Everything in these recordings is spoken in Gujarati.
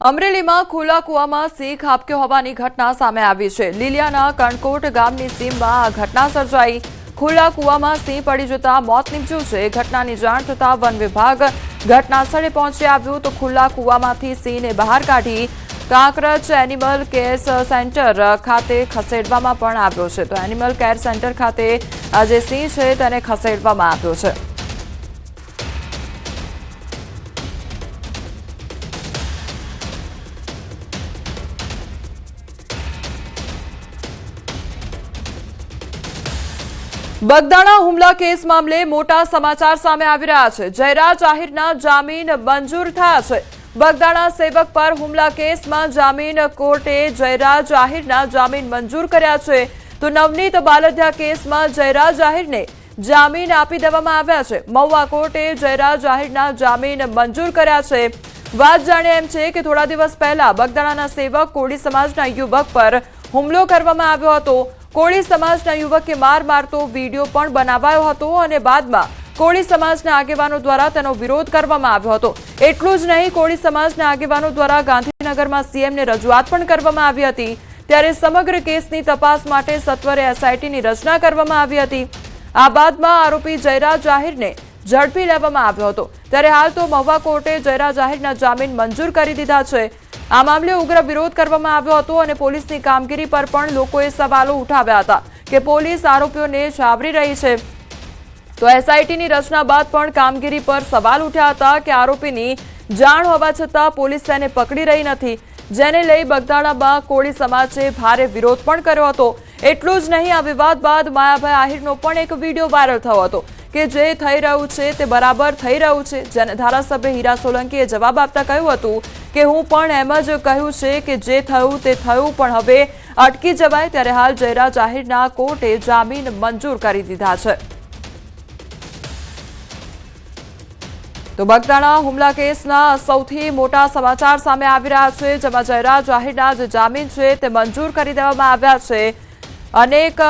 અમરેલીમાં ખુલ્લા કૂવામાં સિંહ ખાબક્યો હોવાની ઘટના સામે આવી છે. લીલિયાના કણકોટ ગામની સીમમાં આ ઘટના સર્જાઈ. ખુલ્લા કૂવામાં સિંહ પડી જતા મોત નીપજ્યું છે. ઘટનાની જાણ થતાં વન વિભાગ ઘટના સ્થળે પહોંચી આવ્યું તો ખુલ્લા કૂવામાંથી સિંહને બહાર કાઢી કાંકરજ એનિમલ કેર સેન્ટર ખાતે ખસેડવામાં પણ આવ્યો છે. તો એનિમલ કેર સેન્ટર ખાતે આ જે સિંહ છે તેને ખસેડવામાં આવ્યો છે. બગદાણા હુમલા કેસ મામલે મોટા સમાચાર સામે આવી રહ્યા છે. જયરાજ આહિરના જામીન મંજૂર થયા છે. બગદાણા સેવક પર હુમલા કેસમાં જામીન કોર્ટે જયરાજ આહિરના જામીન મંજૂર કર્યા છે. તો નવનીત બાલદિયા કેસમાં જયરાજ આહિરને જામીન આપી દેવામાં આવ્યા છે. મહુવા કોર્ટે જયરાજ આહિરના જામીન મંજૂર કર્યા છે. વાત જાણે એમ છે કે થોડા દિવસ પહેલા બગદાણાના સેવક કોળી સમાજના યુવક પર હુમલો કરવામાં આવ્યો હતો. કોળી સમાજના યુવકે માર મારતો વિડીયો પણ બનાવાયો હતો અને બાદમાં કોળી સમાજના આગેવાનો દ્વારા તેનો વિરોધ કરવામાં આવ્યો હતો. એટલું જ નહીં, કોળી સમાજના આગેવાનો દ્વારા ગાંધીનગરમાં સીએમને રજૂઆત પણ કરવામાં આવી હતી. ત્યારે સમગ્ર કેસની તપાસ માટે સત્વરે એસઆઈટીની રચના કરવામાં આવી હતી. આ બાદમાં આરોપી જયરાજ આહિરને ઝડપી લેવામાં આવ્યો હતો. ત્યારે હાલ તો મહુવા કોર્ટે જયરાજ આહિરના જામીન મંજૂર કરી દીધા છે. આ મામલે ઉગ્ર વિરોધ કરવામાં આવ્યો હતો અને પોલીસની કામગીરી પર પણ લોકોએ સવાલો ઉઠાવ્યા હતા કે પોલીસ આરોપીઓને છાવરી રહી છે. તો એસઆઈટીની રચના બાદ પણ કામગીરી પર સવાલ ઉઠ્યા હતા કે આરોપીની જાણ હોવા છતાં પોલીસ તેને પકડી રહી નથી, જેને લઈ બગદાણામાં કોળી સમાજે ભારે વિરોધ પણ કર્યો હતો. એટલું જ નહીં, આ વિવાદ બાદ માયાભાઈ આહિરનો પણ એક વિડીયો વાયરલ થયો હતો કે જે થઈ રહ્યું છે તે બરાબર થઈ રહ્યું છે, જેને ધારાસભ્ય હીરા સોલંકીએ જવાબ આપતા કહ્યું હતું કે હું પણ એમ જ કહ્યું છે કે જે થયું તે થયું, પણ હવે અટકી જવાય. ત્યારે હાલ જયરાજ આહિરના કોર્ટે જામીન મંજૂર કરી દીધા છે. તો બગદાણા હુમલા કેસના સૌથી મોટા સમાચાર સામે આવી રહ્યા છે, જેમાં જયરાજ આહિરના જે જામીન છે તે મંજૂર કરી દેવામાં આવ્યા છે. અનેક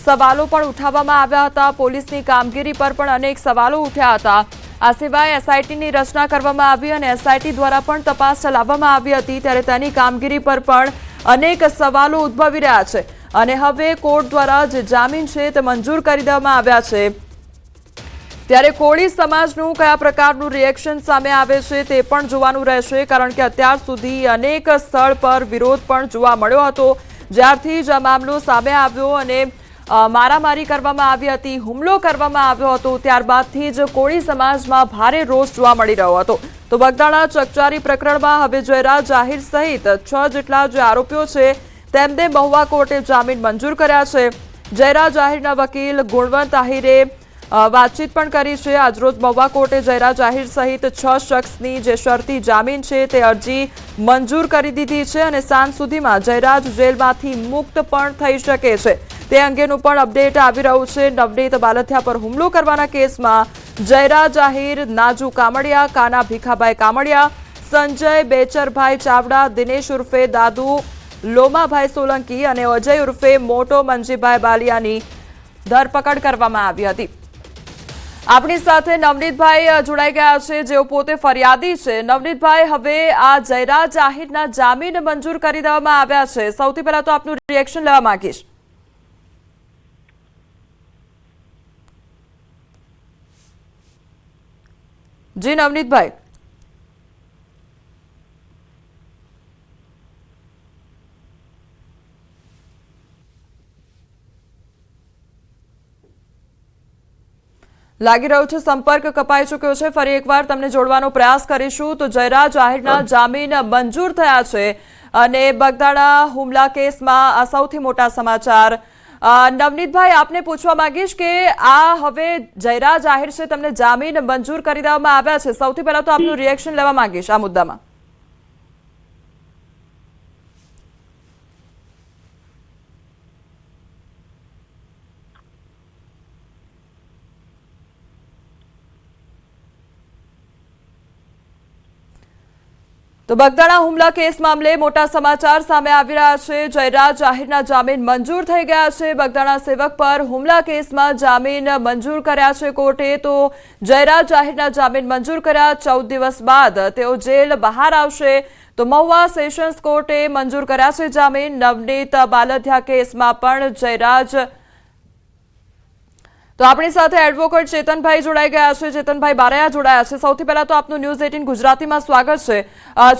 સવાલો પણ ઉઠાવવામાં આવ્યા હતા. પોલીસની કામગીરી પર પણ અનેક સવાલો ઉઠ્યા હતા. આ સિવાય એસઆઈટીની રચના કરવામાં આવી અને એસઆઈટી દ્વારા પણ તપાસ ચલાવવામાં આવી હતી. ત્યારે તેની કામગીરી પર પણ અનેક સવાલો ઉદ્ભવી રહ્યા છે અને હવે કોર્ટ દ્વારા જે જામીન છે તે મંજૂર કરી દેવામાં આવ્યા છે. ત્યારે કોળી સમાજનું કયા પ્રકારનું રિએક્શન સામે આવે છે તે પણ જોવાનું રહેશે, કારણ કે અત્યાર સુધી અનેક સ્થળ પર વિરોધ પણ જોવા મળ્યો હતો. જ્યારથી જ આ મામલો સામે આવ્યો અને મારામારી કરવામાં આવી હતી, હુમલો કરવામાં આવ્યો હતો, ત્યારબાદથી જ કોળી સમાજમાં ભારે રોષ જોવા મળી રહ્યો હતો. તો બગદાણા ચકચારી પ્રકરણમાં હવે જયરાજ આહિર સહિત 6 જેટલા જે આરોપીઓ છે તેમને મહુવા કોર્ટે જામીન મંજૂર કર્યા છે. જયરાજ આહિરના વકીલ ગુણવંત આહિરે વાતચીત પણ કરી છે. આજરોજ મહુવા કોર્ટે જયરાજ આહિર સહિત 6 શખ્સની જે શરતી જામીન છે તે અરજી મંજૂર કરી દીધી છે અને સાંજ સુધીમાં જયરાજ જેલમાંથી મુક્ત પણ થઈ શકે છે તે અંગેનું પણ અપડેટ આવી રહ્યું છે. નવનીત બાલદિયા પર હુમલો કરવાના કેસમાં જયરાજ આહિર, નાજુ કામડિયા, કાના ભીખાભાઈ કામડિયા, સંજય બેચરભાઈ ચાવડા, દિનેશ ઉર્ફે દાદુ, લોમાભાઈ સોલંકી અને અજય ઉર્ફે મોટો મંજીભાઈ બાલિયાની ધરપકડ કરવામાં આવી હતી. આપણી સાથે નવનીતભાઈ જોડાઈ ગયા છે, જેઓ પોતે ફરિયાદી છે. નવનીતભાઈ, હવે આ જયરાજ આહિરના જામીન મંજૂર કરી દેવામાં આવ્યા છે. સૌથી પહેલા તો આપનું રિએક્શન લેવા માંગીશ. જી નવનીતભાઈ. લાગી રહ્યું છે સંપર્ક કપાઈ ચૂક્યો છે. ફરી એકવાર તમને જોડવાનો પ્રયાસ કરીશું. તો જયરાજ આહિરના જામીન મંજૂર થયા છે અને બગદાણા હુમલા કેસમાં આ સૌથી મોટા સમાચાર. નવનીતભાઈ, આપને પૂછવા માંગીશ કે આ હવે જયરાજ આહિર છે, તમને જામીન મંજૂર કરી દેવામાં આવ્યા છે. સૌથી પહેલા તો આપનું રિએક્શન લેવા માંગીશ આ મુદ્દામાં. તો બગદાણા હુમલા કેસ મામલે મોટા સમાચાર સામે આવી રહ્યા છે। જયરાજ આહિરના જામીન મંજૂર થઈ ગયા છે। બગદાણા સેવક પર હુમલા કેસમાં જામીન મંજૂર કર્યા છે કોર્ટે। તો જયરાજ આહિરના જામીન મંજૂર કર્યા, 14 દિવસ બાદ તેઓ જેલ બહાર આવશે। તો મહુવા સેશન્સ કોર્ટે મંજૂર કર્યા છે જામીન। નવનીત બાલદિયા કેસમાં પણ જયરાજ। તો આપણી સાથે એડવોકેટ ચેતનભાઈ જોડાઈ ગયા છે। ચેતનભાઈ બારૈયા જોડાયા છે। સૌથી પહેલા તો આપનું ન્યૂઝ 18 ગુજરાતીમાં સ્વાગત છે।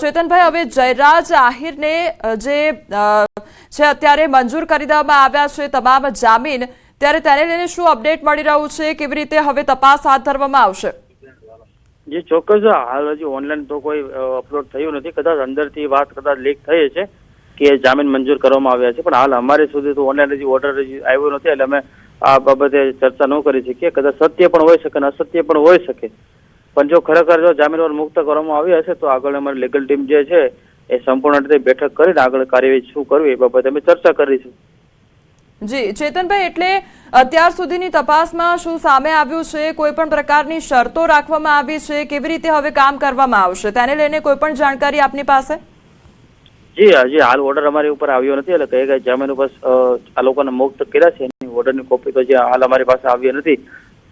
ચેતનભાઈ, હવે જયરાજ આહિરને જે છે અત્યારે મંજૂર કરી દેવામાં આવ્યા છે તમામ જામીન, ત્યારે તેને લઈને શું અપડેટ મળી રહ્યું છે? કેવી રીતે હવે તપાસ હાથ ધરવામાં આવશે? જે ચોક્કસ હાલ હજી ઓનલાઈન તો કોઈ અપલોડ થયું નથી, કદાચ અંદરથી વાત કદાચ લીક થઈ છે કે જામીન મંજૂર કરવામાં આવ્યા છે, પણ હાલ અમારે સુધી તો ઓનલાઈન હજી ઓર્ડર હજી આવ્યો નથી, એટલે અમે આ બાબતે ચર્ચા ન કરી શકીએ। કદાચ સત્ય પણ હોઈ શકે અને અસત્ય પણ હોઈ શકે, પણ જો ખરેખર જો જામીન પર મુક્ત કરવામાં આવ્યા હશે તો આગળ અમારી લીગલ ટીમ જે છે એ સંપૂર્ણ રીતે બેઠક કરીને આગળ કાર્યવાહી શું કરવી એ બાબતે અમે ચર્ચા કરીશું। જી ચેતનભાઈ, એટલે અત્યાર સુધીની તપાસમાં શું સામે આવ્યું છે? કોઈ પણ પ્રકારની શરતો રાખવામાં આવી છે? કેવી રીતે હવે કામ કરવામાં આવશે તેને લઈને કોઈ પણ જાણકારી આપની પાસે? જી હજી હાલ ઓર્ડર અમારી ઉપર આવ્યો નથી, એટલે કઈ જામીન ઉપર આ લોકોને મુક્ત કર્યા છે એની ઓર્ડરની કોપી તો જે હાલ અમારી પાસે આવી નથી,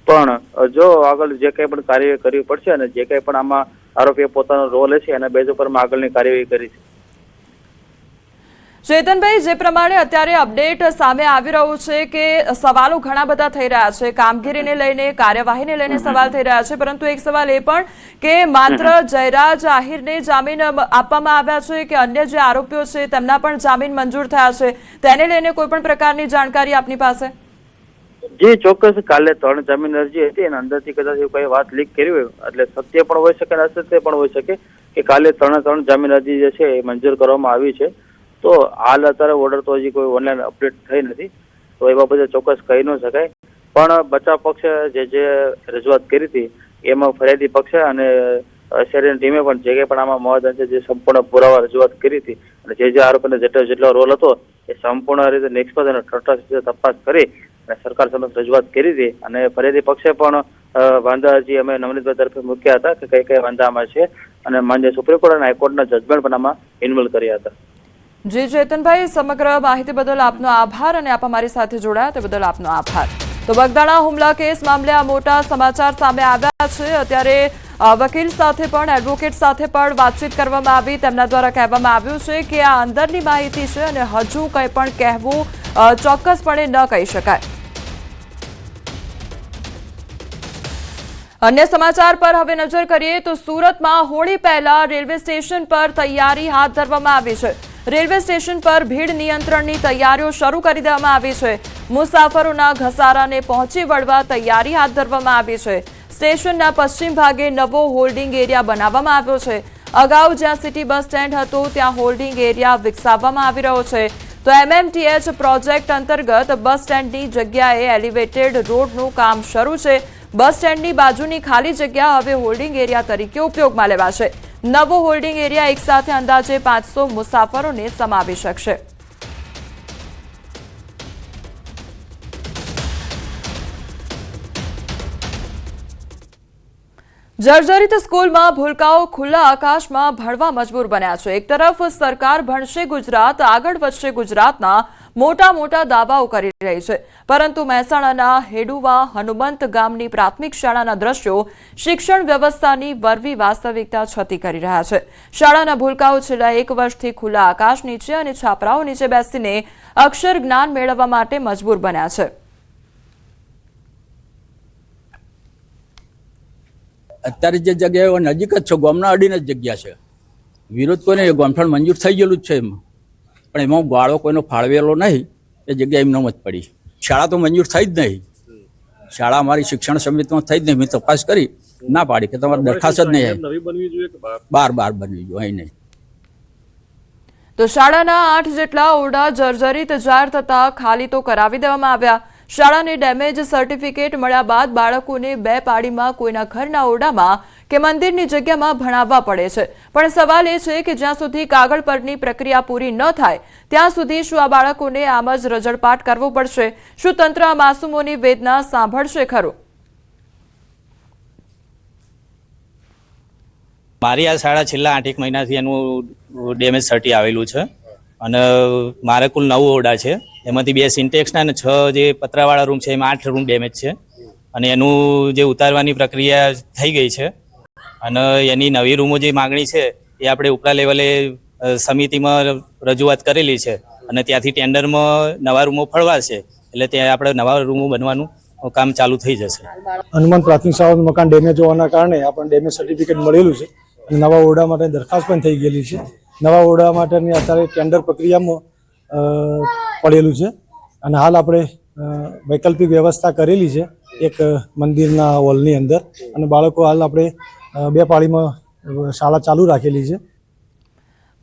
પણ જો આગળ જે કંઈ પણ કાર્યવાહી કરવી પડશે અને જે કંઈ પણ આમાં આરોપીએ પોતાનો રોલ હશે એના બેઝ ઉપર આગળની કાર્યવાહી કરી છે। ચેતનભાઈ, જે પ્રમાણે અત્યારે અપડેટ સામે આવી રહ્યું છે કે સવાલો ઘણા બધા થઈ રહ્યા છે, કામગીરીને લઈને, કાર્યવાહીને લઈને સવાલ થઈ રહ્યા છે, પરંતુ એક સવાલ એ પણ કે માત્ર જયરાજ આહિરને જામીન આપવામાં આવ્યા છે કે અન્ય જે આરોપીઓ છે તેમના પણ જામીન મંજૂર થયા છે, તેને લઈને કોઈ પણ પ્રકારની જાણકારી આપની પાસે? જી ચોક્કસ, કાલે 3 જામીન અરજી હતી અને અંદરથી કદાચ એવું કઈ વાત લીક કરી હોય, એટલે સત્ય પણ હોઈ શકે અને અસત્ય પણ હોઈ શકે કે કાલે 3 જામીન અરજી જે છે એ મંજૂર કરવામાં આવી છે। તો હાલ અત્યારે ઓર્ડર તો હજી કોઈ ઓનલાઈન અપડેટ થઈ નથી, તો એ બાબતે ચોક્કસ કહી ન શકાય, પણ બચાવ પક્ષે જે રજૂઆત કરી હતી એમાં ફરિયાદી પક્ષે અને શહેરની ટીમે પણ જે કંઈ પણ આમાં મહત્વ છે જે સંપૂર્ણ પુરાવા રજૂઆત કરી હતી અને જે આરોપીનો જેટલો રોલ હતો એ સંપૂર્ણ રીતે નિષ્પક્ષ અને તટસ્થ રીતે તપાસ કરી અને સરકાર સમક્ષ રજૂઆત કરી હતી અને ફરિયાદી પક્ષે પણ વાંધા અરજી અમે નવનીતભાઈ તરફે મૂક્યા હતા કે કઈ વાંધા આમાં છે અને માન્ય સુપ્રીમ કોર્ટ અને હાઈકોર્ટના જજમેન્ટ પણ આમાં ઇન્વોલ્વ કર્યા હતા। જી ચેતનભાઈ, સમગ્ર માહિતી બદલ આપનો આભાર અને આપ અમારી સાથે જોડાયા તે બદલ આપનો આભાર। તો બગદાણા હુમલા કેસ મામલે આ મોટા સમાચાર સામે આવ્યા છે। અત્યારે વકીલ સાથે પણ, એડવોકેટ સાથે પણ વાતચીત કરવામાં આવી। તેમના દ્વારા કહેવામાં આવ્યું છે કે આ અંદરની માહિતી છે અને હજુ કંઈ પણ કહેવું ચોક્કસપણે ન કહી શકાય। અન્ય સમાચાર પર હવે નજર કરીએ તો સુરતમાં હોળી પહેલા રેલવે સ્ટેશન પર તૈયારી હાથ ધરવામાં આવી છે। રેલવે સ્ટેશન પર ભીડ નિયંત્રણની તૈયારીઓ શરૂ કરી દેવામાં આવી છે। મુસાફરોના ઘસારાને પહોંચી વળવા તૈયારી હાથ ધરવામાં આવી છે। સ્ટેશનના પશ્ચિમ ભાગે નવો હોલ્ડિંગ એરિયા બનાવવામાં આવ્યો છે। અગાઉ જ્યાં સિટી બસ સ્ટેન્ડ હતું ત્યાં હોલ્ડિંગ એરિયા વિકસાવવામાં આવી રહ્યો છે। તો MMTH પ્રોજેક્ટ અંતર્ગત બસ સ્ટેન્ડની જગ્યાએ એલિવેટેડ રોડનું કામ શરૂ છે। બસ સ્ટેન્ડની બાજુની ખાલી જગ્યા હવે હોલ્ડિંગ એરિયા તરીકે ઉપયોગમાં લેવાશે। નવો હોલ્ડિંગ એરિયા એક સાથે અંદાજે 500 મુસાફરોને સમાવી શકશે। જર્જરિત સ્કૂલમાં ભૂલકાઓ ખુલ્લા આકાશમાં ભણવા મજબૂર બન્યા છે। એક તરફ સરકાર ભણશે ગુજરાત, આગળ વધશે ગુજરાતના મોટા દાવાઓ કરી રહી છે, પરંતુ મહેસાણાના હેડુવા હનુમંત ગામની પ્રાથમિક શાળાના દ્રશ્યો શિક્ષણ વ્યવસ્થાની વરવી વાસ્તવિકતા છતી કરી રહ્યા છે। શાળાના ભૂલકાઓ છેલ્લા 1 વર્ષથી ખુલ્લા આકાશ નીચે અને છાપરાઓ નીચે બેસીને અક્ષર જ્ઞાન મેળવવા માટે મજબૂર બન્યા છે। અત્યારે જે જગ્યાએ નજીક જ છે, ગામના અડીને જ જગ્યા છે, વિરોધ કોઈને ગામઠાણ મંજૂર થઈ ગયેલું જ છે એમાં, પણ એમાં ગાળો કોઈનો ફાળવેલો નહીં, એ જગ્યા એમનો જ પડી। શાળા તો મંજૂર થઈ જ નહીં, શાળા અમારી શિક્ષણ સમિતિમાં થઈ જ નહીં, મેં તપાસ કરી ના પાડી કે તમારે દરખાસ્ત જ નહીં, બાર બનવી જોઈએ અહીં નહીં। તો શાળાના 8 જેટલા ઓરડા જર્જરિત જાહેર થતા ખાલી તો કરાવી દેવામાં આવ્યા। શાળાને ડેમેજ સર્ટિફિકેટ મળ્યા બાદ બાળકોને 2 પાડીમાં કોઈના ઘરના ઓરડામાં કે મંદિરની જગ્યામાં ભણાવવા પડે છે। પણ સવાલ એ છે કે જ્યાં સુધી કાગળ પરની પ્રક્રિયા પૂરી ન થાય ત્યાં સુધી શું આ બાળકોને આમ જ રજળપાટ કરવો પડશે? શું તંત્ર આ માસૂમોની વેદના સાંભળશે ખરું? મારી આ શાળા છેલ્લા 8 મહિનાથી એનું ડેમેજ સર્ટી આવેલું છે અને મારે કુલ 9 ઓરડા છે. એમાંથી 2 સિન્ટેક્સના અને 6 જે પતરાવાળા રૂમ છે એમાં 8 રૂમ ડેમેજ છે અને એનું જે ઉતારવાની પ્રક્રિયા થઈ ગઈ છે અને એની નવી રૂમો જે માગણી છે એ આપણે ઉપલા લેવલે સમિતિમાં રજૂઆત કરેલી છે અને ત્યાંથી ટેન્ડરમાં નવા રૂમો ફળવાશે એટલે ત્યાં આપણે નવા રૂમો બનવાનું કામ ચાલુ થઈ જશે. હનુમાન પ્રાથમિક શાળાનું મકાન ડેમેજ હોવાના કારણે આપણને ડેમેજ સર્ટિફિકેટ મળેલું છે અને નવા ઓરડા માટે દરખાસ્ત પણ થઈ ગયેલી છે. નવા ઓરડા માટેની અત્યારે ટેન્ડર પ્રક્રિયામાં પડેલું છે અને હાલ આપણે વૈકલ્પિક વ્યવસ્થા કરેલી છે એક મંદિરના હોલની અંદર અને બાળકો હાલ આપણે 2 પાળીમાં શાળા ચાલુ રાખેલી છે.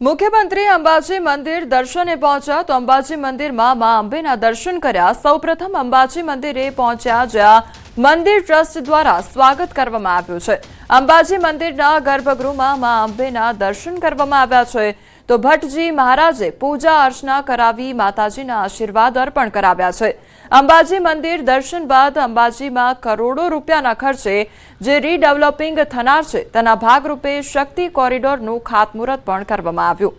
મુખ્યમંત્રી અંબાજી મંદિર દર્શને પહોંચ્યા તો અંબાજી મંદિરમાં મા અંબેના દર્શન કર્યા. સૌપ્રથમ અંબાજી મંદિરે પહોંચ્યા જ્યાં મંદિર ટ્રસ્ટ દ્વારા સ્વાગત કરવામાં આવ્યું છે. અંબાજી મંદિરના ગર્ભગૃહમાં મા અંબેના દર્શન કરવામાં આવ્યા છે તો ભટ્ટજી મહારાજે પૂજા અર્ચના કરાવી માતાજીના આશીર્વાદ અર્પણ કરાવ્યા છે. અંબાજી મંદિર દર્શન બાદ અંબાજીમાં કરોડો રૂપિયાના ખર્ચે જે રીડેવલપિંગ થનાર છે તેના ભાગરૂપે શક્તિ કોરિડોરનું ખાતમુહૂર્ત પણ કરવામાં આવ્યું.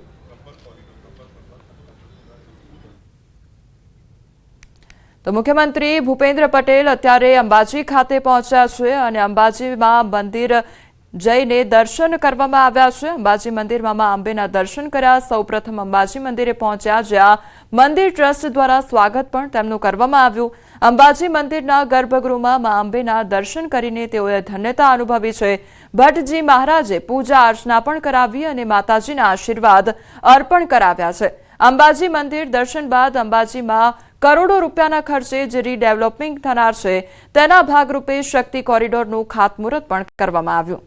તો મુખ્યમંત્રી ભૂપેન્દ્ર પટેલ અત્યારે અંબાજી ખાતે પહોંચ્યા છે અને અંબાજીમાં મંદિર જઈને દર્શન કરવામાં આવ્યા છે. અંબાજી મંદિરમાં મા અંબેના દર્શન કર્યા. સૌપ્રથમ અંબાજી મંદિરે પહોંચ્યા જ્યાં મંદિર ટ્રસ્ટ દ્વારા સ્વાગત પણ તેમનું કરવામાં આવ્યું. અંબાજી મંદિરના ગર્ભગૃહમાં મા અંબેના દર્શન કરીને તેઓએ ધન્યતા અનુભવી છે. ભટ્ટજી મહારાજે પૂજા અર્ચના પણ કરાવી અને માતાજીના આશીર્વાદ અર્પણ કરાવ્યા છે. અંબાજી મંદિર દર્શન બાદ અંબાજીમાં કરોડો રૂપિયાના ખર્ચે જે રીડેવલપિંગ થનાર છે તેના ભાગરૂપે શક્તિ કોરિડોરનું ખાતમુહૂર્ત પણ કરવામાં આવ્યું.